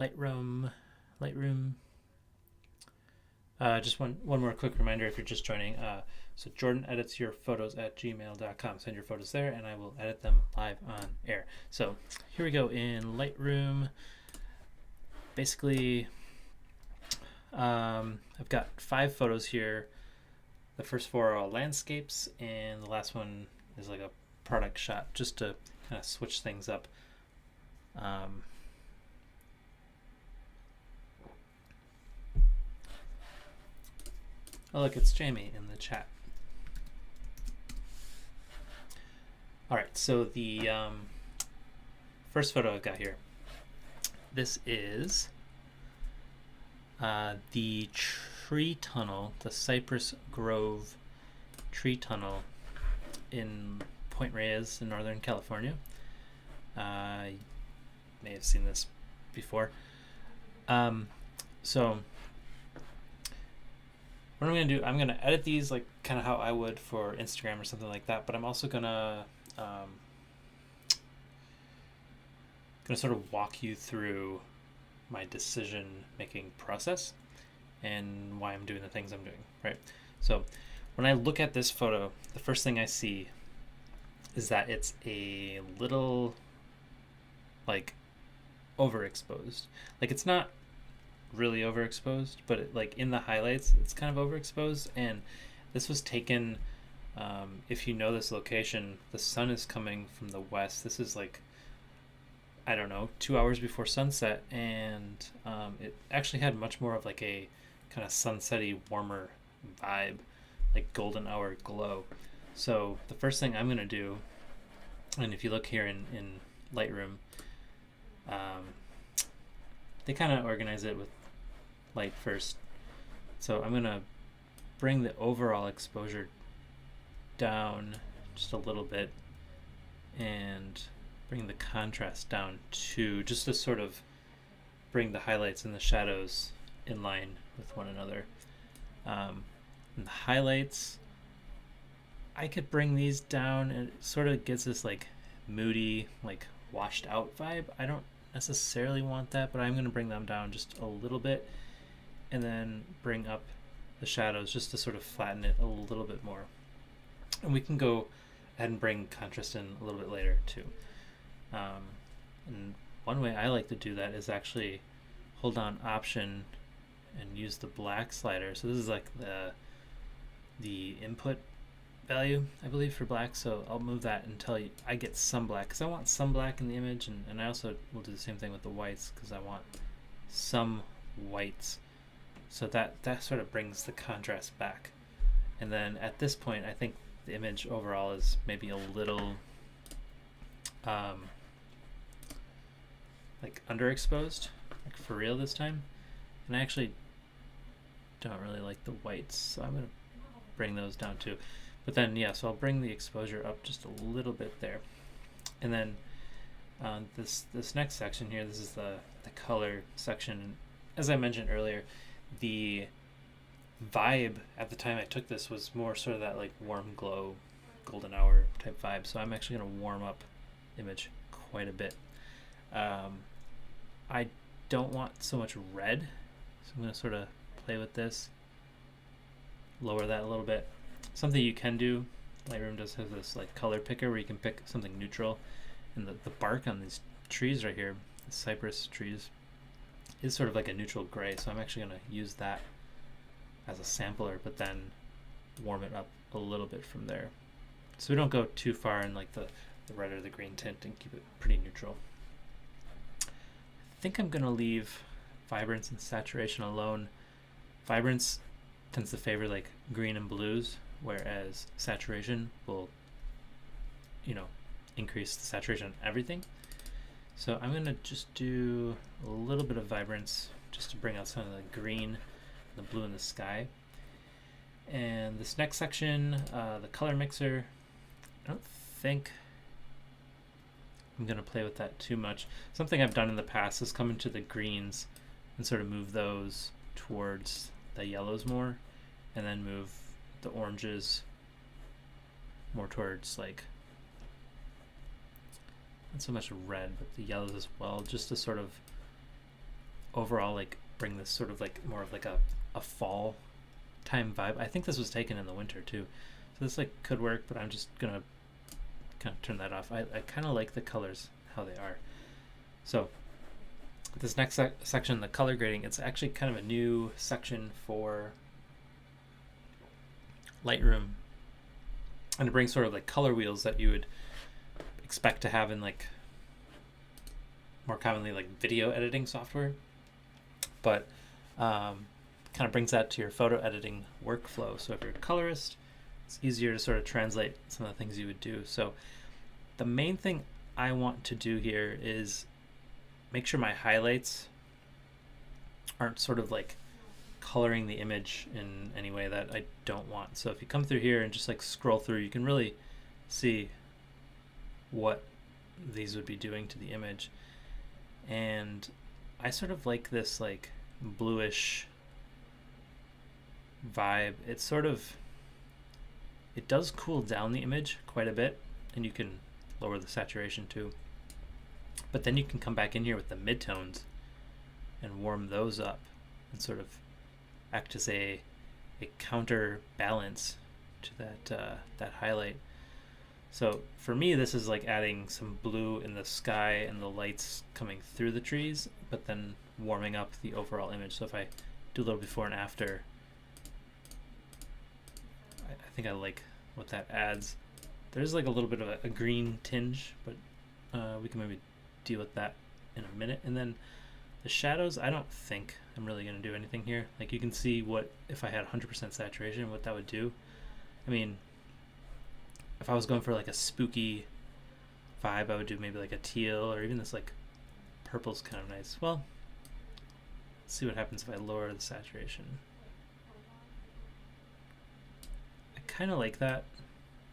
Lightroom. Lightroom. Just one more quick reminder if you're just joining. So jordaneditsyourphotos at gmail.com. Send your photos there and I will edit them live on air. So here we go in Lightroom. Basically, I've got 5 photos here. The first 4 are all landscapes, and the last one is like a product shot, just to kind of switch things up. Oh, look, it's Jamie in the chat. All right, so the first photo I've got here. This is the tree tunnel, the Cypress Grove tree tunnel in Point Reyes in Northern California. You may have seen this before. So what I'm going to do, I'm going to edit these like kind of how I would for Instagram or something like that, but I'm also going to sort of walk you through my decision making process and why I'm doing the things I'm doing, right? So when I look at this photo, the first thing I see is that it's a little like overexposed. Like it's not really overexposed, but like in the highlights it's kind of overexposed. And this was taken, if you know this location, the sun is coming from the west. This is like, I don't know, 2 hours before sunset, and it actually had much more of like a kind of sunsetty, warmer vibe, like golden hour glow. So the first thing I'm going to do, and if you look here in Lightroom, they kind of organize it with light first. So I'm going to bring the overall exposure down just a little bit and bring the contrast down too, just to sort of bring the highlights and the shadows in line with one another. And the highlights, I could bring these down and it sort of gets this like moody, like washed out vibe. I don't necessarily want that, but I'm going to bring them down just a little bit and then bring up the shadows just to sort of flatten it a little bit more. And we can go ahead and bring contrast in a little bit later too. And one way I like to do that is actually hold down Option and use the black slider. So this is like the input value, I believe, for black. So I'll move that until I get some black, because I want some black in the image, and I also will do the same thing with the whites because I want some whites. So that sort of brings the contrast back. And then at this point, I think the image overall is maybe a little like underexposed, like for real this time. And I actually don't really like the whites, so I'm going to bring those down too. But then, yeah, so I'll bring the exposure up just a little bit there. And then this next section here, this is the color section. As I mentioned earlier, the vibe at the time I took this was more sort of that like warm glow, golden hour type vibe. So I'm actually going to warm up image quite a bit. I don't want so much red, so I'm going to sort of play with this, lower that a little bit. Something you can do, Lightroom does have this like color picker where you can pick something neutral, and the bark on these trees right here, the cypress trees, is sort of like a neutral gray, so I'm actually going to use that as a sampler, but then warm it up a little bit from there. So we don't go too far in like the red or the green tint, and keep it pretty neutral. I think I'm going to leave vibrance and saturation alone. Vibrance tends to favor like green and blues, whereas saturation will, increase the saturation on everything. So I'm going to just do a little bit of vibrance just to bring out some of the green, the blue in the sky. And this next section, the color mixer, I don't think I'm going to play with that too much. Something I've done in the past is come into the greens and sort of move those towards the yellows more, and then move the oranges more towards like, not so much red, but the yellows as well, just to sort of overall like bring this sort of like more of like a fall time vibe. I think this was taken in the winter too, so this like could work, but I'm just gonna kind of turn that off. I kind of like the colors how they are. So this next section, the color grading, it's actually kind of a new section for Lightroom, and it brings sort of like color wheels that you would expect to have in like more commonly like video editing software, but kind of brings that to your photo editing workflow. So if you're a colorist, it's easier to sort of translate some of the things you would do. So the main thing I want to do here is make sure my highlights aren't sort of like coloring the image in any way that I don't want. So if you come through here and just like scroll through, you can really see what these would be doing to the image. And I sort of like this like bluish vibe. It's sort of, it does cool down the image quite a bit, and you can lower the saturation too. But then you can come back in here with the midtones and warm those up and sort of act as a counterbalance to that highlight. So for me, this is like adding some blue in the sky and the lights coming through the trees, but then warming up the overall image. So if I do a little before and after, I think I like what that adds. There's like a little bit of a green tinge, but we can maybe deal with that in a minute. And then the shadows, I don't think I'm really going to do anything here. Like you can see what, if I had 100% saturation, what that would do. I mean, if I was going for like a spooky vibe, I would do maybe like a teal, or even this like purple's kind of nice. Well, let's see what happens if I lower the saturation. I kind of like that.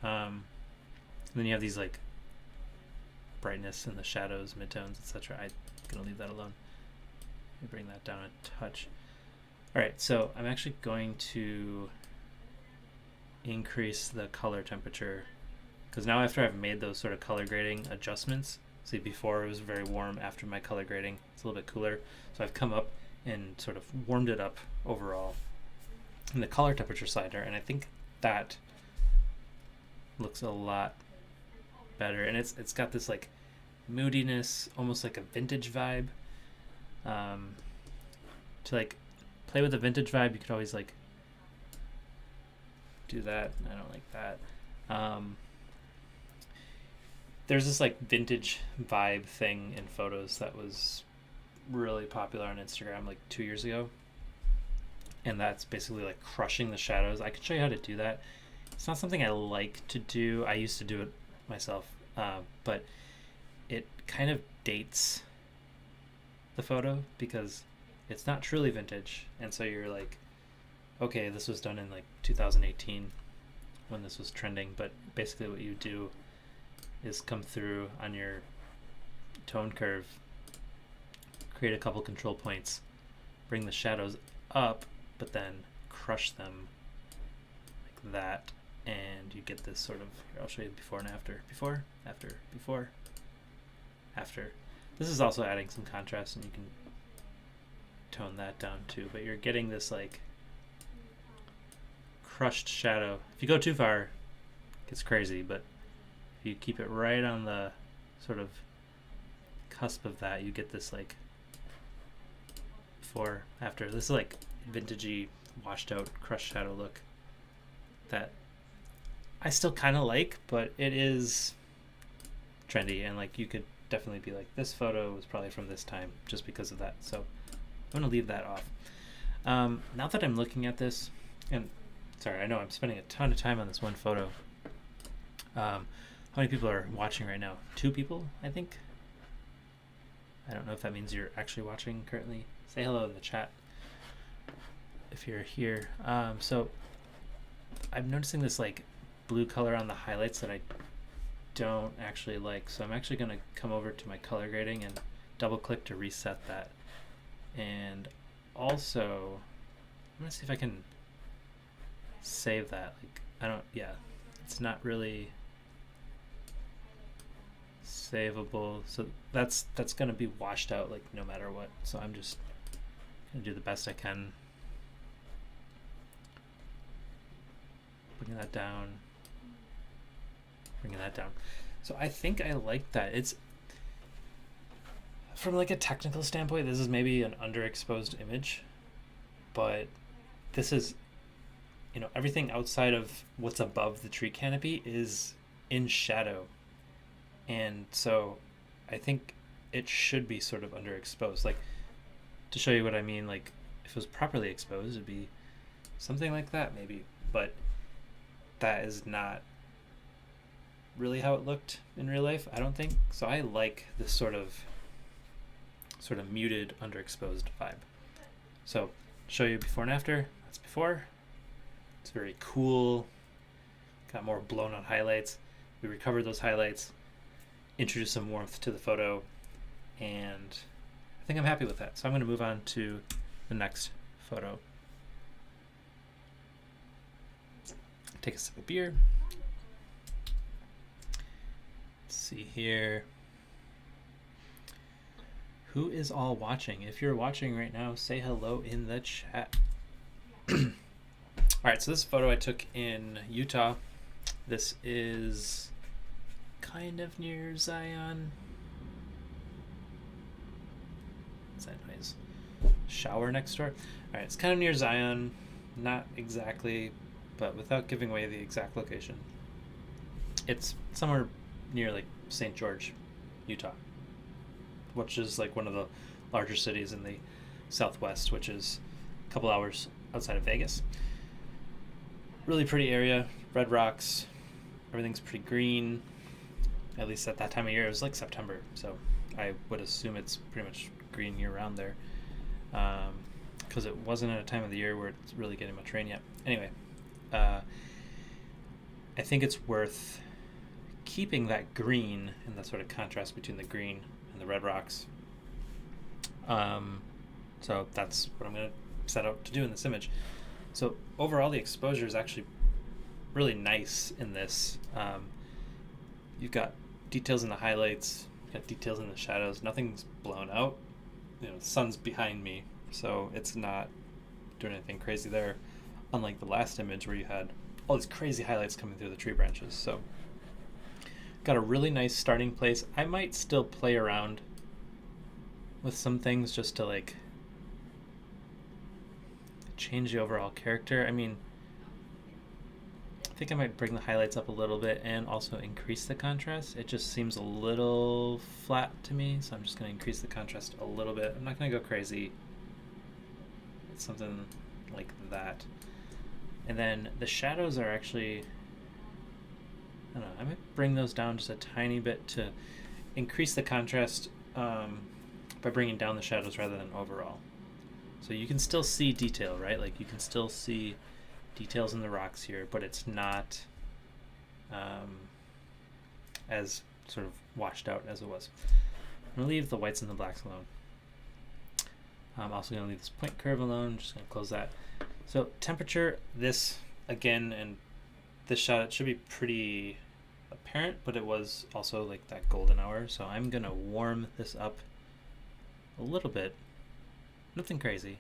And then you have these like brightness and the shadows, midtones, etc. I'm gonna leave that alone. Let me bring that down a touch. All right, so I'm actually going to increase the color temperature, because now after I've made those sort of color grading adjustments, see before it was very warm, after my color grading it's a little bit cooler, so I've come up and sort of warmed it up overall in the color temperature slider, and I think that looks a lot better. And it's got this like moodiness, almost like a vintage vibe. To like play with the vintage vibe, you could always like do that. I don't like that. There's this like vintage vibe thing in photos that was really popular on Instagram like 2 years ago, and that's basically like crushing the shadows. I could show you how to do that. It's not something I like to do. I used to do it myself, but it kind of dates the photo because it's not truly vintage, and so you're like, okay, this was done in like 2018 when this was trending. But basically what you do is come through on your tone curve, create a couple control points, bring the shadows up, but then crush them like that, and you get this sort of, here, I'll show you before and after. Before, after, before, after. This is also adding some contrast, and you can tone that down too, but you're getting this like crushed shadow. If you go too far, it gets crazy, but if you keep it right on the sort of cusp of that, you get this like before, after. This is like vintagey, washed out, crushed shadow look that I still kind of like, but it is trendy, and like you could definitely be like, this photo was probably from this time just because of that. So I'm gonna leave that off. Now that I'm looking at this, and sorry, I know I'm spending a ton of time on this one photo. How many people are watching right now? 2 people, I think. I don't know if that means you're actually watching currently. Say hello in the chat if you're here. So I'm noticing this like blue color on the highlights that I don't actually like. So I'm actually going to come over to my color grading and double click to reset that. And also, I'm going to see if I can save that. Like, it's not really savable. So that's going to be washed out like no matter what. So I'm just Gonna do the best I can. Bringing that down. Bringing that down. So I think I like that. It's from like a technical standpoint, this is maybe an underexposed image, but this is, you know, everything outside of what's above the tree canopy is in shadow. And so I think it should be sort of underexposed. Like, to show you what I mean, like if it was properly exposed, it'd be something like that maybe, but that is not really how it looked in real life, I don't think. So I like this sort of muted, underexposed vibe. So show you before and after. That's before. It's very cool. Got more blown out highlights. We recovered those highlights, introduced some warmth to the photo, and I think I'm happy with that. So I'm going to move on to the next photo. Take a sip of beer. Let's see here. Who is all watching? If you're watching right now, say hello in the chat. All right, so this photo I took in Utah. This is kind of near Zion. What's that noise? Shower next door. All right, it's kind of near Zion. Not exactly, but without giving away the exact location. It's somewhere near like St. George, Utah, which is like one of the larger cities in the Southwest, which is a couple hours outside of Vegas. Really pretty area, red rocks, everything's pretty green, at least at that time of year. It was like September, so I would assume it's pretty much green year round there, because it wasn't at a time of the year where it's really getting much rain yet. Anyway, I think it's worth keeping that green and that sort of contrast between the green and the red rocks. So that's what I'm going to set out to do in this image. So overall, the exposure is actually really nice in this. You've got details in the highlights, you've got details in the shadows. Nothing's blown out. You know, the sun's behind me, so it's not doing anything crazy there, unlike the last image where you had all these crazy highlights coming through the tree branches. So got a really nice starting place. I might still play around with some things just to like change the overall character. I mean, I think I might bring the highlights up a little bit and also increase the contrast. It just seems a little flat to me, so I'm just going to increase the contrast a little bit. I'm not going to go crazy. It's something like that. And then the shadows are actually, I don't know, I might bring those down just a tiny bit to increase the contrast by bringing down the shadows rather than overall. So you can still see detail, right? Like you can still see details in the rocks here, but it's not as sort of washed out as it was. I'm going to leave the whites and the blacks alone. I'm also going to leave this point curve alone. I'm just going to close that. So temperature, this again, and this shot, it should be pretty apparent, but it was also like that golden hour. So I'm going to warm this up a little bit. Nothing crazy.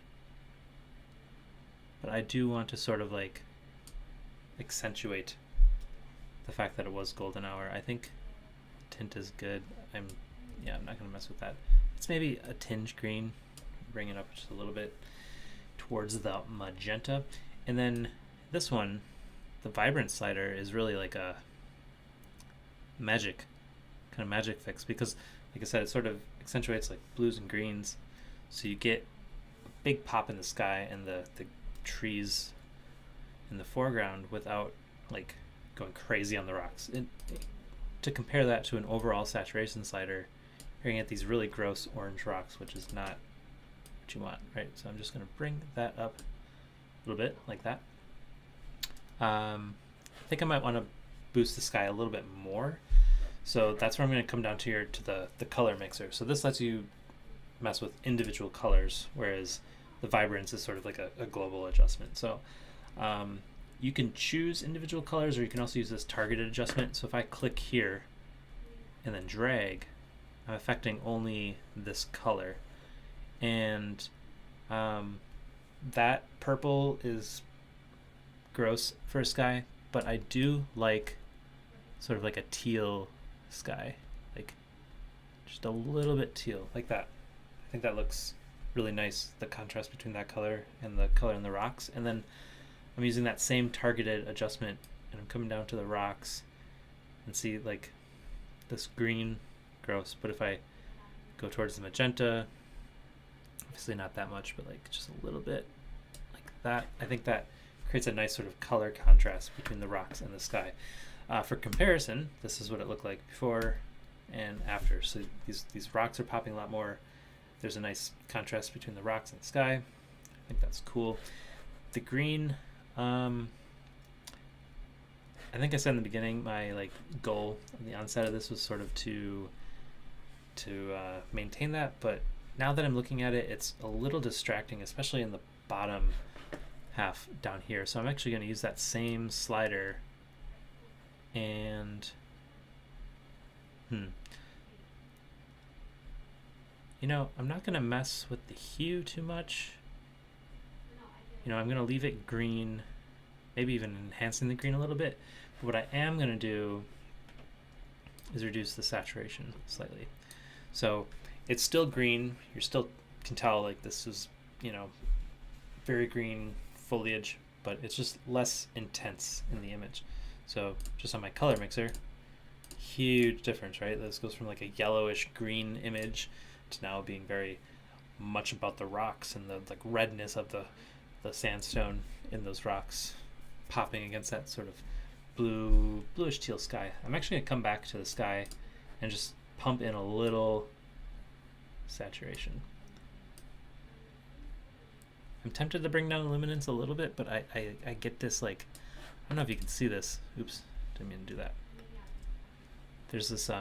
But I do want to sort of like accentuate the fact that it was golden hour. I think tint is good. I'm not going to mess with that. It's maybe a tinge green. Bring it up just a little bit towards the magenta. And then this one, the vibrant slider, is really like a magic fix, because like I said, it sort of accentuates like blues and greens, so you get a big pop in the sky and the trees in the foreground without like going crazy on the rocks. To compare that to an overall saturation slider, you're gonna get these really gross orange rocks, which is not what you want, right? So I'm just gonna bring that up a little bit like that. I think I might want to boost the sky a little bit more. So that's where I'm going to come down to here to the color mixer. So this lets you mess with individual colors, whereas the vibrance is sort of like a global adjustment. So you can choose individual colors, or you can also use this targeted adjustment. So if I click here and then drag, I'm affecting only this color. And That purple is gross for a sky, but I do like sort of like a teal sky, like just a little bit teal, like that. I think that looks really nice, the contrast between that color and the color in the rocks. And then I'm using that same targeted adjustment, and I'm coming down to the rocks and see like this green, gross, but if I go towards the magenta, obviously not that much, but like just a little bit like that, I think that creates a nice sort of color contrast between the rocks and the sky. For comparison, this is what it looked like before and after. So these rocks are popping a lot more. There's a nice contrast between the rocks and the sky. I think that's cool. The green, I think I said in the beginning, my like goal on the onset of this was sort of to maintain that, but now that I'm looking at it, it's a little distracting, especially in the bottom half down here. So I'm actually going to use that same slider and you know, I'm not going to mess with the hue too much. You know, I'm going to leave it green, maybe even enhancing the green a little bit. But what I am going to do is reduce the saturation slightly. So it's still green. You still can tell like this is, you know, very green foliage, but it's just less intense in the image. So just on my color mixer, huge difference, right? This goes from like a yellowish green image to now being very much about the rocks and the like redness of the sandstone in those rocks popping against that sort of bluish teal sky. I'm actually gonna come back to the sky and just pump in a little saturation. I'm tempted to bring down the luminance a little bit, but I get this like, I don't know if you can see this. Oops, didn't mean to do that. There's this, if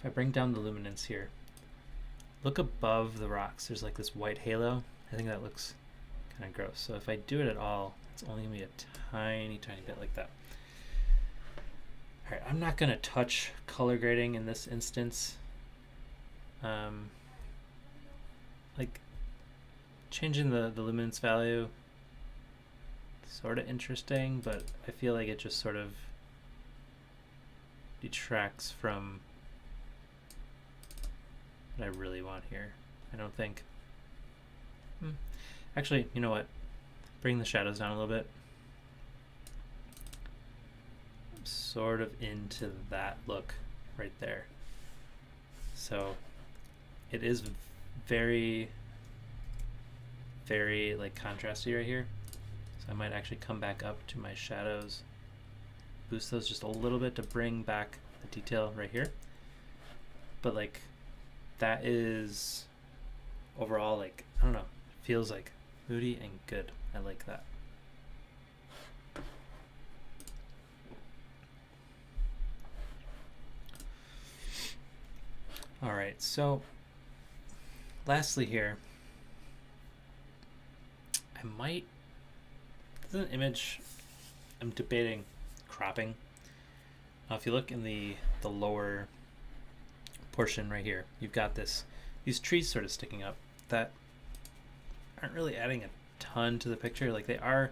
I bring down the luminance here, look above the rocks, there's like this white halo. I think that looks kind of gross. So if I do it at all, it's only gonna be a tiny bit like that. All right, I'm not gonna touch color grading in this instance. Like changing the luminance value, sort of interesting, but I feel like it just sort of detracts from what I really want here. I don't think. Actually, you know what? Bring the shadows down a little bit. I'm sort of into that look right there. So it is very like contrasty right here. So I might actually come back up to my shadows, boost those just a little bit to bring back the detail right here. But like that is overall like, I don't know, feels like moody and good. I like that. All right, so lastly here, I might, this is an image I'm debating cropping. Now if you look in the lower portion right here, you've got these trees sort of sticking up that aren't really adding a ton to the picture. Like they are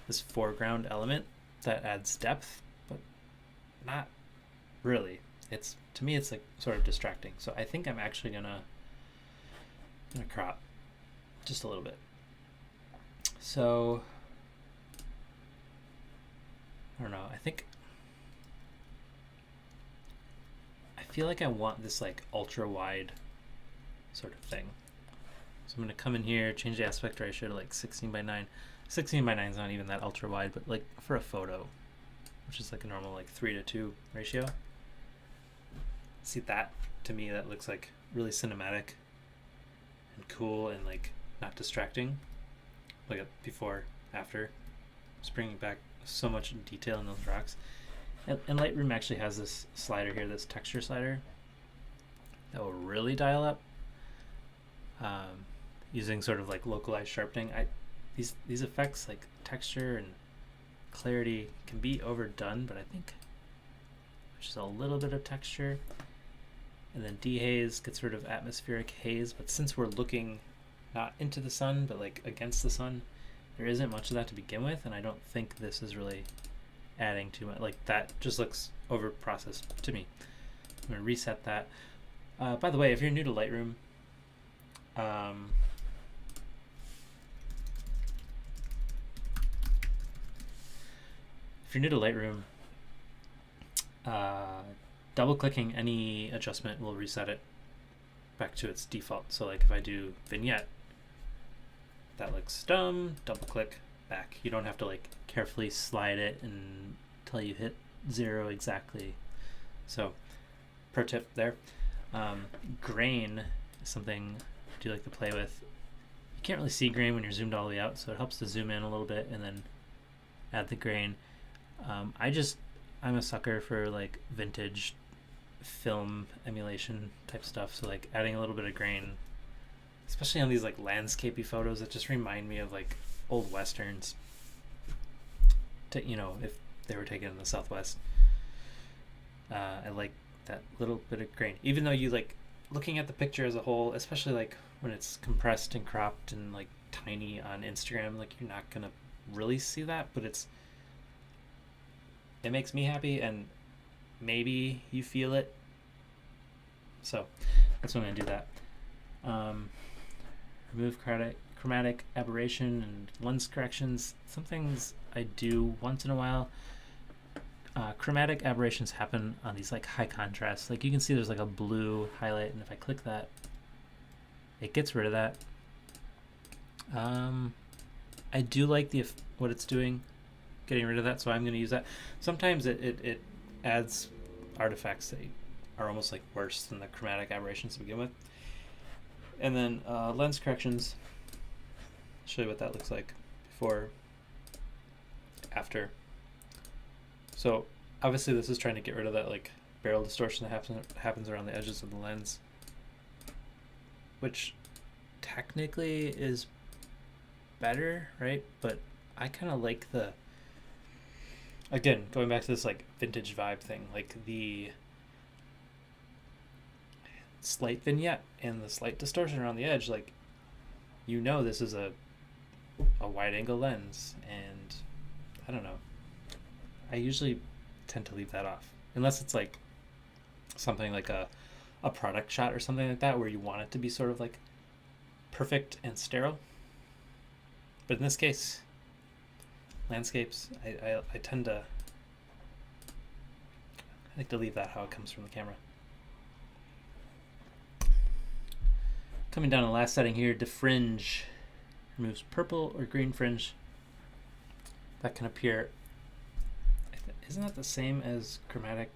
this foreground element that adds depth, but not really. It's, to me, it's like sort of distracting. So I think I'm actually gonna crop just a little bit. So I don't know. I feel like I want this like ultra wide sort of thing. So I'm gonna come in here, change the aspect ratio to like 16:9. 16:9 is not even that ultra wide, but like for a photo, which is like a normal like 3:2 ratio. See that, to me, that looks like really cinematic and cool and like not distracting. Look at before, after. Just bringing back so much detail in those rocks. And Lightroom actually has this slider here, this texture slider, that will really dial up using sort of like localized sharpening. These effects like texture and clarity can be overdone, but I think just a little bit of texture and then dehaze gets rid of atmospheric haze. But since we're looking not into the sun, but like against the sun. There isn't much of that to begin with, and I don't think this is really adding too much. Like that just looks over processed to me. I'm gonna reset that. By the way, if you're new to Lightroom, double clicking any adjustment will reset it back to its default. So like if I do vignette, that looks dumb, double click back. You don't have to like carefully slide it until you hit 0 exactly. So pro tip there. Grain is something I do like to play with. You can't really see grain when you're zoomed all the way out, so it helps to zoom in a little bit and then add the grain. I'm a sucker for like vintage film emulation type stuff, so like adding a little bit of grain, especially on these like landscapey photos that just remind me of like old westerns, if they were taken in the Southwest. I like that little bit of grain, even though you like looking at the picture as a whole, especially like when it's compressed and cropped and like tiny on Instagram, like you're not gonna really see that, but it makes me happy, and maybe you feel it. So that's when I'm gonna do that. Remove chromatic aberration and lens corrections. Some things I do once in a while. Chromatic aberrations happen on these like high contrast. Like you can see there's like a blue highlight, and if I click that, it gets rid of that. I do like what it's doing, getting rid of that, so I'm going to use that. Sometimes it adds artifacts that are almost like worse than the chromatic aberrations to begin with. And then lens corrections. I'll show you what that looks like before, after. So obviously this is trying to get rid of that like barrel distortion that happens around the edges of the lens, which technically is better, right? But I kind of like again, going back to this like vintage vibe thing, like the slight vignette and the slight distortion around the edge, like this is a wide angle lens, and I don't know, I usually tend to leave that off unless it's like something like a product shot or something like that where you want it to be sort of like perfect and sterile. But in this case, landscapes, I like to leave that how it comes from the camera. Coming down to the last setting here, defringe. Removes purple or green fringe that can appear. Isn't that the same as chromatic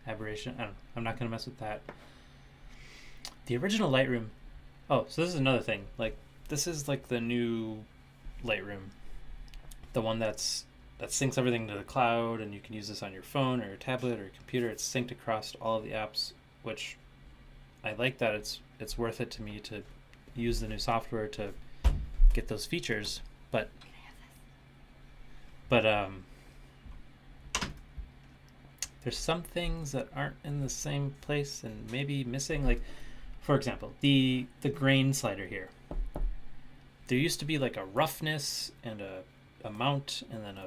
aberration? I don't know. I'm not going to mess with that. The original Lightroom. Oh, so this is another thing. Like, this is like the new Lightroom. The one that syncs everything to the cloud, and you can use this on your phone or your tablet or your computer. It's synced across all of the apps, which I like that it's worth it to me to use the new software to get those features. But there's some things that aren't in the same place and maybe missing. Like, for example, the grain slider here. There used to be like a roughness and a amount, and then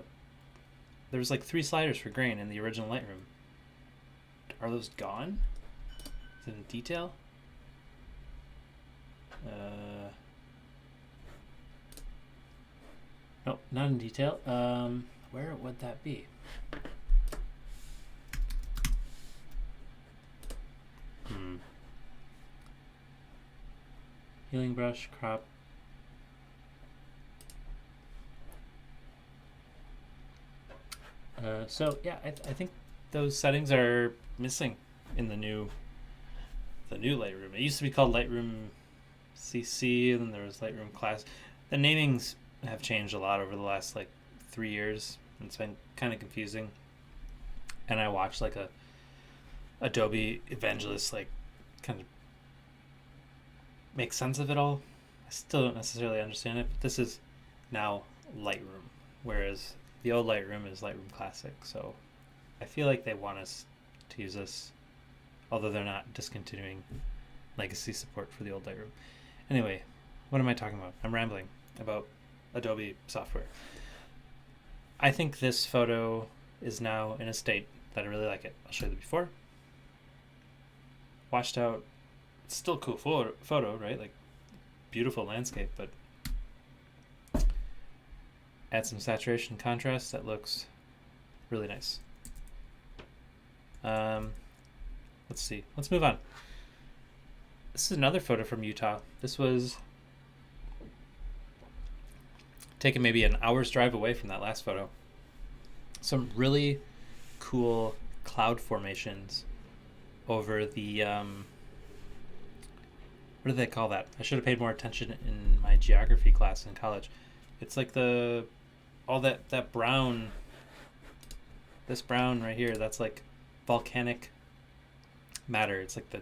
there's like 3 sliders for grain in the original Lightroom. Are those gone? Is it in detail? Nope, not in detail. Where would that be? Healing brush, crop. So yeah, I think those settings are missing in the new Lightroom. It used to be called Lightroom CC, and then there was Lightroom Class. The namings have changed a lot over the last like 3 years. It's been kind of confusing. And I watched like a Adobe evangelist like kind of make sense of it all. I still don't necessarily understand it, but this is now Lightroom, whereas the old Lightroom is Lightroom Classic. So I feel like they want us to use this, although they're not discontinuing legacy support for the old Lightroom. Anyway, what am I talking about? I'm rambling about Adobe software. I think this photo is now in a state that I really like it. I'll show you the before. Washed out. It's still a cool photo, right? Like beautiful landscape, but add some saturation contrast. That looks really nice. Let's see. Let's move on. This is another photo from Utah. This was taken maybe an hour's drive away from that last photo. Some really cool cloud formations over the what do they call that? I should have paid more attention in my geography class in college. It's like all that brown, this brown right here, that's like volcanic matter. It's like the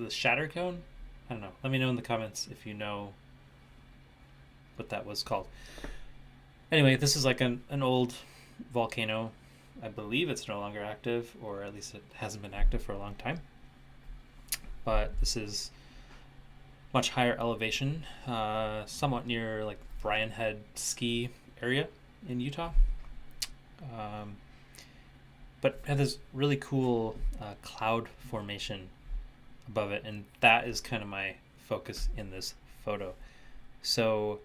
shatter cone. I don't know. Let me know in the comments if you know what that was called. Anyway, this is like an old volcano. I believe it's no longer active, or at least it hasn't been active for a long time. But this is much higher elevation, somewhat near like Brian Head ski area in Utah. But it had this really cool cloud formation above it, and that is kind of my focus in this photo. So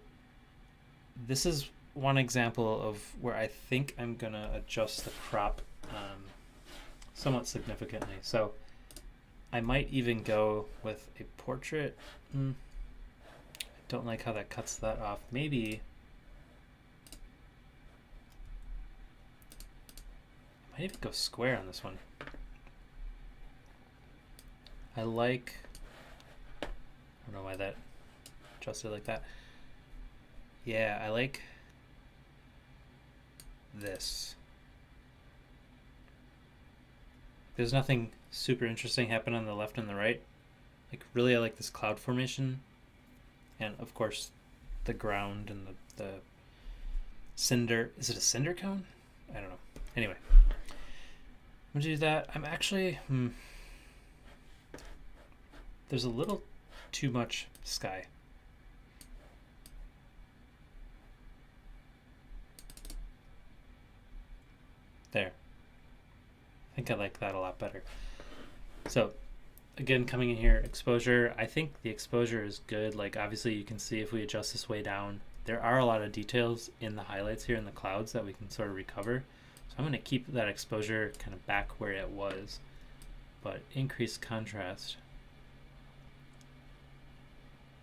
this is one example of where I think I'm gonna adjust the crop somewhat significantly. So I might even go with a portrait. I don't like how that cuts that off. Maybe I might even go square on this one. I don't know why that adjusted like that. Yeah, I like this. There's nothing super interesting happening on the left and the right. Like really I like this cloud formation, and of course the ground and the cinder. Is it a cinder cone? I don't know. Anyway, I'm gonna do that. I'm actually there's a little too much sky. There. I think I like that a lot better. So again, coming in here, exposure. I think the exposure is good. Like obviously you can see if we adjust this way down, there are a lot of details in the highlights here in the clouds that we can sort of recover. So I'm going to keep that exposure kind of back where it was, but increase contrast.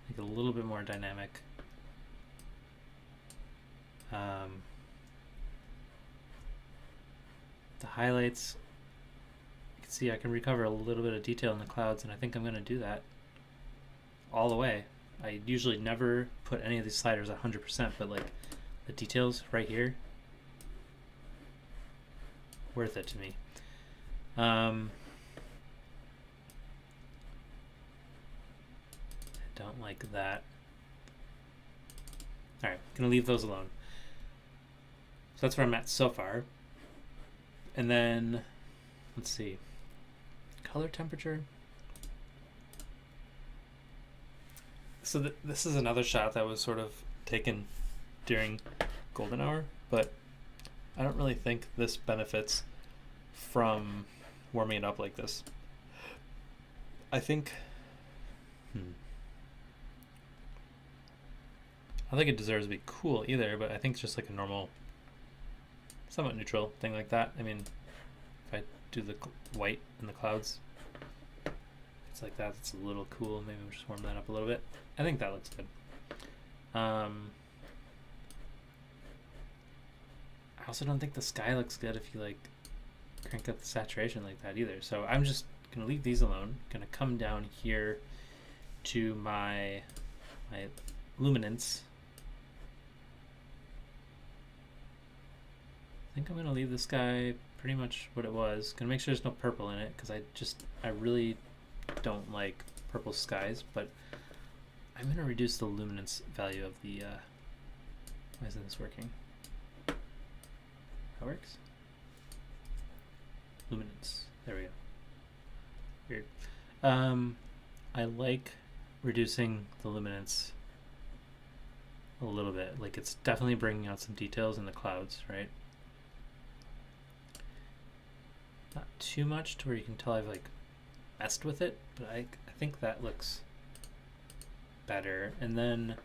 Make it a little bit more dynamic. The highlights, you can see I can recover a little bit of detail in the clouds, and I think I'm going to do that all the way. I usually never put any of these sliders 100%, but like the details right here, worth it to me. I don't like that. All right, gonna leave those alone. So that's where I'm at so far. And then let's see, color temperature. So this is another shot that was sort of taken during golden hour, but I don't really think this benefits from warming it up like this. I think I don't think it deserves to be cool either, but I think it's just like a normal, somewhat neutral thing like that. I mean, if I do the white in the clouds, it's like that. It's a little cool. Maybe we'll just warm that up a little bit. I think that looks good. I also don't think the sky looks good if you like crank up the saturation like that either. So I'm just gonna leave these alone. Gonna come down here to my luminance. I think I'm gonna leave the sky pretty much what it was. Gonna make sure there's no purple in it because I really don't like purple skies, but I'm gonna reduce the luminance value of the why isn't this working? That works. Luminance. There we go. Weird. I like reducing the luminance a little bit. Like, it's definitely bringing out some details in the clouds, right? Not too much to where you can tell I've like messed with it, but I think that looks better. And then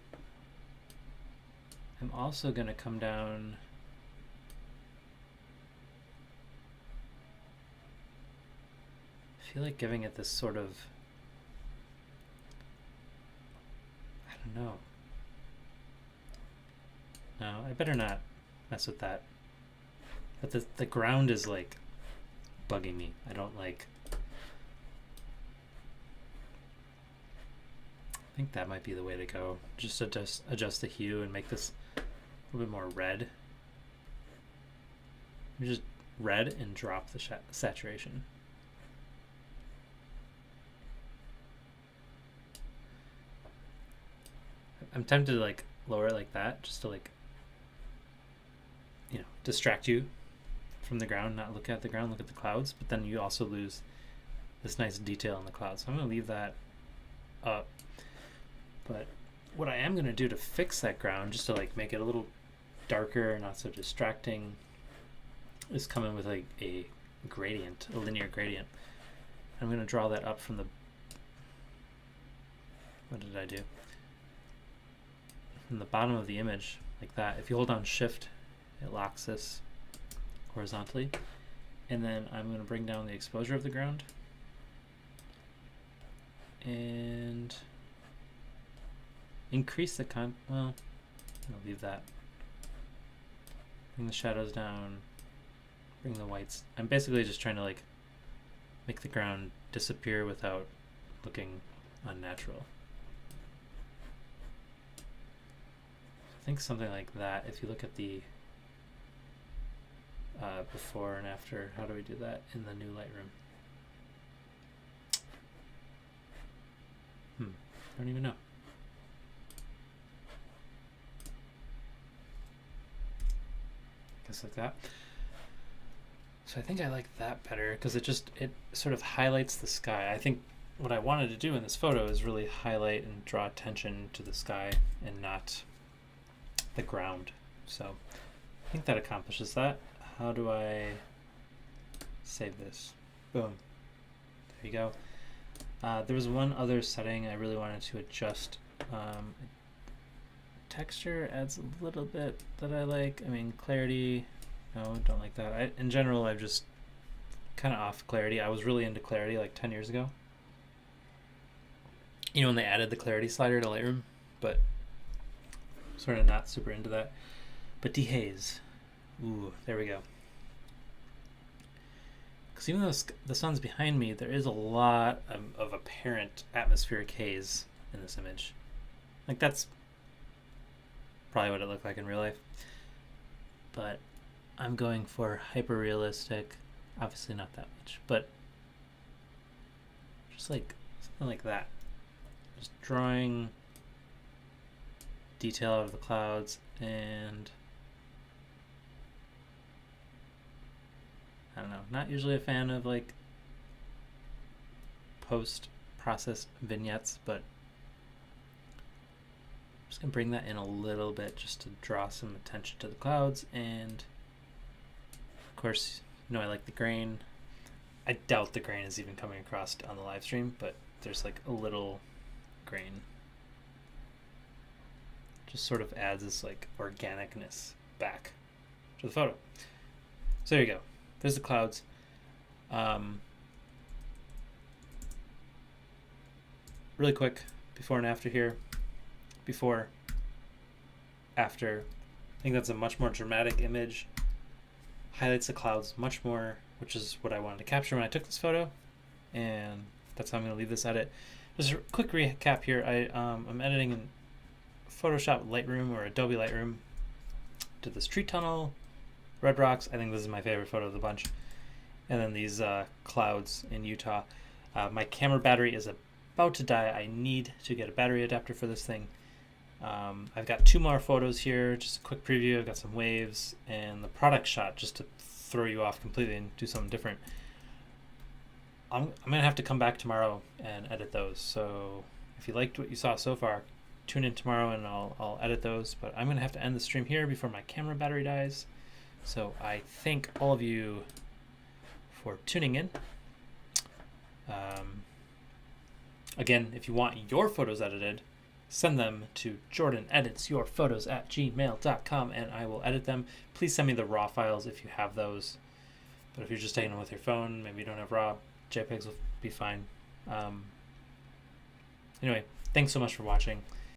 I'm also going to come down I feel like giving it this sort of, I don't know. No, I better not mess with that. But the ground is like bugging me. I don't like. I think that might be the way to go. Just adjust the hue and make this a little bit more red. Just red and drop the saturation. I'm tempted to like lower it like that, just to like, you know, distract you from the ground, not look at the ground, look at the clouds, but then you also lose this nice detail in the clouds. So I'm going to leave that up. But what I am going to do to fix that ground, just to like make it a little darker, not so distracting, is come in with like a gradient, a linear gradient. I'm going to draw that up from the, what did I do? From the bottom of the image, like that. If you hold down Shift, it locks this horizontally. And then I'm going to bring down the exposure of the ground. And increase the well, I'll leave that. Bring the shadows down, bring the whites. I'm basically just trying to like make the ground disappear without looking unnatural. I think something like that. If you look at the before and after, how do we do that in the new Lightroom? I don't even know. Guess like that. So I think I like that better because it sort of highlights the sky. I think what I wanted to do in this photo is really highlight and draw attention to the sky and not the ground. So I think that accomplishes that. How do I save this? Boom. There you go. There was one other setting I really wanted to adjust. Texture adds a little bit that I like. I mean, clarity, no, don't like that. In general, I've just kind of off clarity. I was really into clarity like 10 years ago. You know, when they added the clarity slider to Lightroom, but sort of not super into that. But dehaze. Ooh, there we go. Because even though the sun's behind me, there is a lot of apparent atmospheric haze in this image. Like, that's probably what it looked like in real life. But I'm going for hyper realistic. Obviously not that much, but just like something like that. Just drawing detail out of the clouds, and I don't know, not usually a fan of like post-processed vignettes, but I'm just gonna bring that in a little bit just to draw some attention to the clouds. And of course, you know, I like the grain. I doubt the grain is even coming across on the live stream, but there's like a little grain. Just sort of adds this like organicness back to the photo. So there you go. There's the clouds. Really quick, before and after here. Before, after. I think that's a much more dramatic image. Highlights the clouds much more, which is what I wanted to capture when I took this photo. And that's how I'm going to leave this edit. Just a quick recap here. I'm editing in Photoshop Lightroom or Adobe Lightroom. Did this tree tunnel, red rocks. I think this is my favorite photo of the bunch. And then these clouds in Utah. My camera battery is about to die. I need to get a battery adapter for this thing. I've got 2 more photos here. Just a quick preview. I've got some waves and the product shot just to throw you off completely and do something different. I'm going to have to come back tomorrow and edit those. So if you liked what you saw so far, tune in tomorrow and I'll edit those. But I'm going to have to end the stream here before my camera battery dies. So I thank all of you for tuning in. Again, if you want your photos edited, send them to jordaneditsyourphotos@gmail.com and I will edit them. Please send me the raw files if you have those. But if you're just taking them with your phone, maybe you don't have raw, JPEGs will be fine. Anyway, thanks so much for watching.